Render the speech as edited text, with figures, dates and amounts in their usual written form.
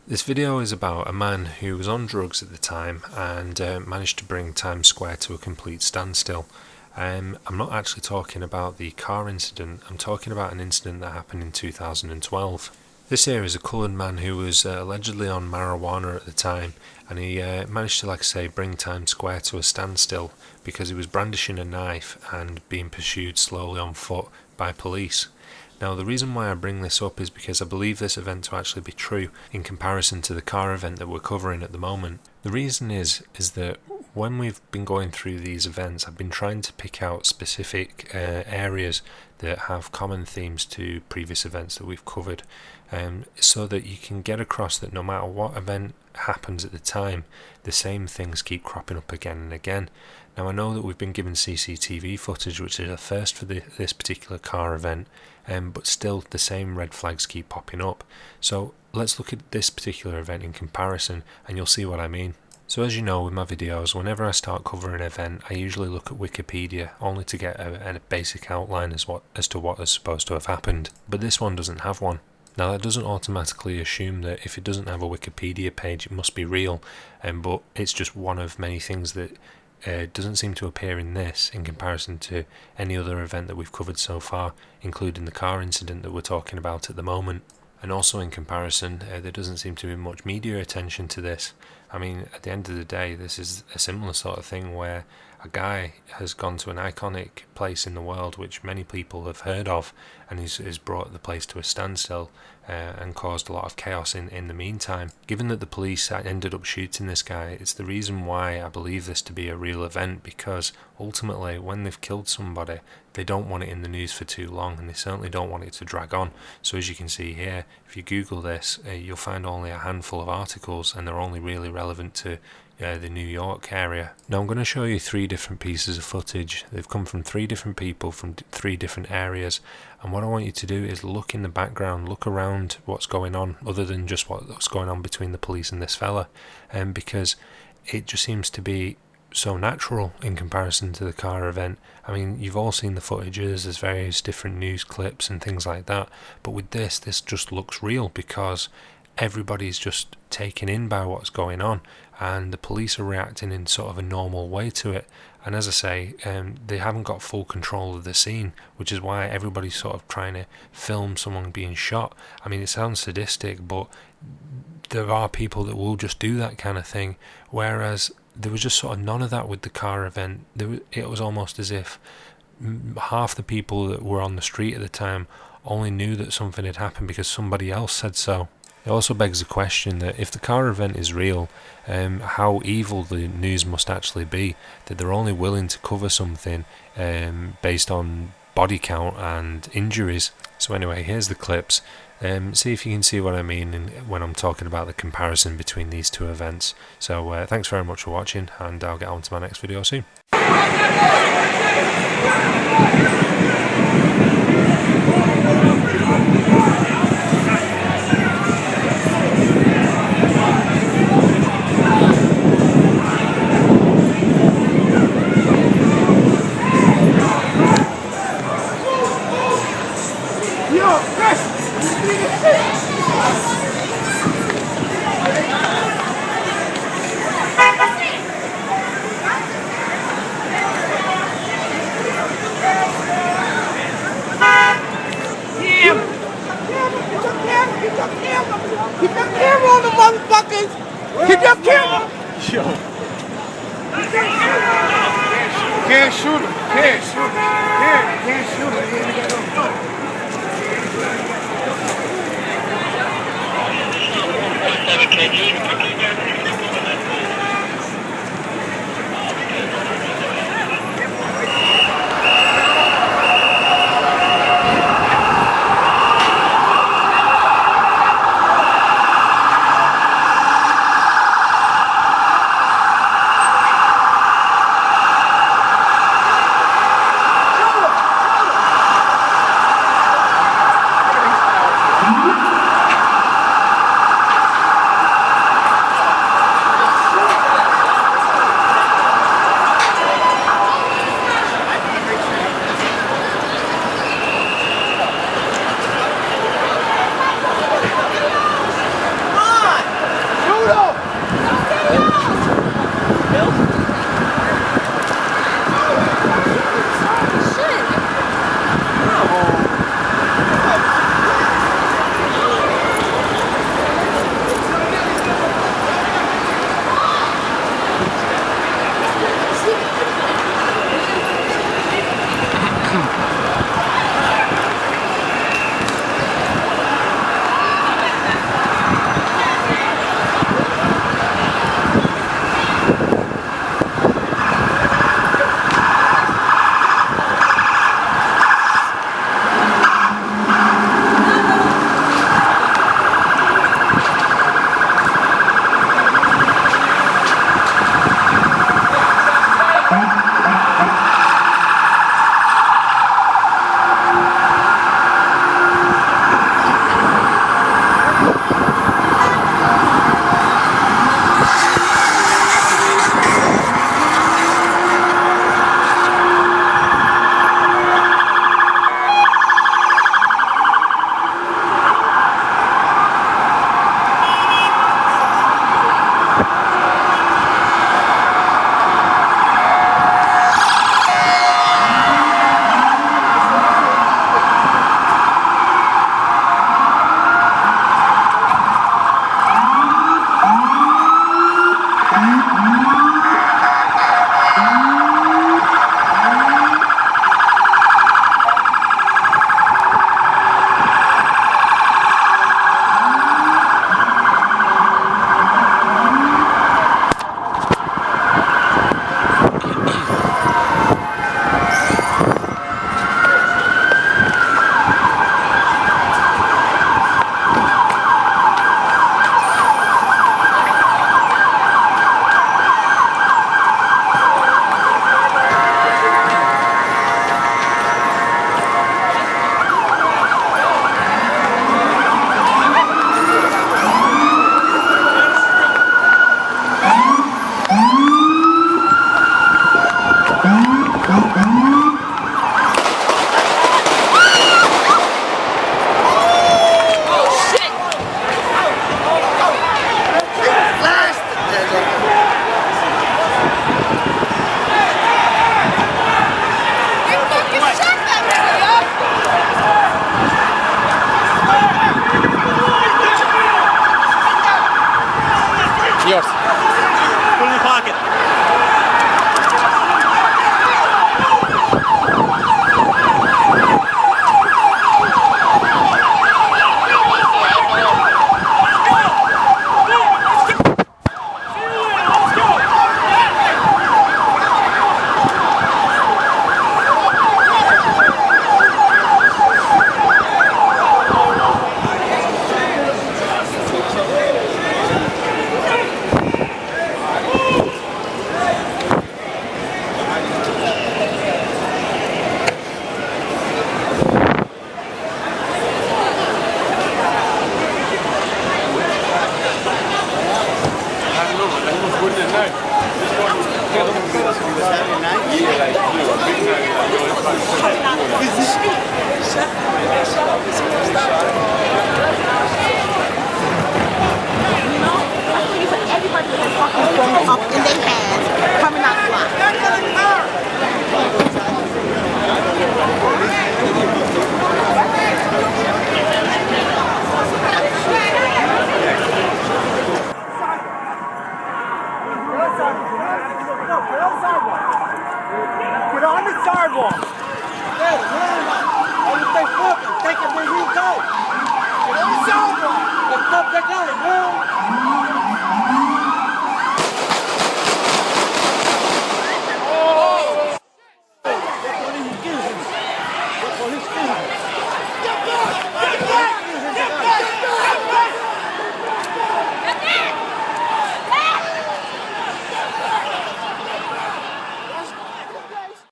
This video is about a man who was on drugs at the time and managed to bring Times Square to a complete standstill. I'm not actually talking about the car incident, I'm talking about an incident that happened in 2012. This here is a coloured man who was allegedly on marijuana at the time, and he managed to, like I say, bring Times Square to a standstill because he was brandishing a knife and being pursued slowly on foot by police. Now, the reason why I bring this up is because I believe this event to actually be true in comparison to the car event that we're covering at the moment. The reason is that when we've been going through these events, I've been trying to pick out specific areas that have common themes to previous events that we've covered, so that you can get across that no matter what event happens at the time, the same things keep cropping up again and again. Now, I know that we've been given CCTV footage, which is a first for this particular car event, but still the same red flags keep popping up. So let's look at this particular event in comparison and you'll see what I mean. So as you know, with my videos, whenever I start covering an event, I usually look at Wikipedia only to get a basic outline as to what is supposed to have happened. But this one doesn't have one. Now, that doesn't automatically assume that if it doesn't have a Wikipedia page, it must be real, but it's just one of many things that doesn't seem to appear in this in comparison to any other event that we've covered so far, including the car incident that we're talking about at the moment. And also in comparison, there doesn't seem to be much media attention to this. I mean, at the end of the day, this is a similar sort of thing where a guy has gone to an iconic place in the world which many people have heard of, and he's brought the place to a standstill and caused a lot of chaos in the meantime. Given that the police ended up shooting this guy, it's the reason why I believe this to be a real event, because ultimately when they've killed somebody, they don't want it in the news for too long, and they certainly don't want it to drag on. So as you can see here, if you Google this, you'll find only a handful of articles, and they're only really relevant to the New York area. Now I'm going to show you 3 different pieces of footage. They've come from 3 different people from 3 different areas, and what I want you to do is look in the background, look around what's going on other than just what's going on between the police and this fella, because it just seems to be so natural in comparison to the car event. I mean, you've all seen the footages, there's various different news clips and things like that, but with this just looks real because everybody's just taken in by what's going on, and the police are reacting in sort of a normal way to it. And as I say, they haven't got full control of the scene, which is why everybody's sort of trying to film someone being shot. I mean, it sounds sadistic, but there are people that will just do that kind of thing, whereas there was just sort of none of that with the car event. It was almost as if half the people that were on the street at the time only knew that something had happened because somebody else said so. It also begs the question that if the car event is real, how evil the news must actually be, that they're only willing to cover something based on body count and injuries. So anyway, here's the clips. See if you can see what I mean when I'm talking about the comparison between these 2 events. So thanks very much for watching, and I'll get on to my next video soon. Keep your camera on the motherfuckers! Keep your camera! Yo. Can't shoot him. Can't shoot him. Can't shoot him. He ain't got no gun. Yours. Put it in the pocket. Everybody with their fucking phone up in their hands, coming out the line. Get on the sidewalk.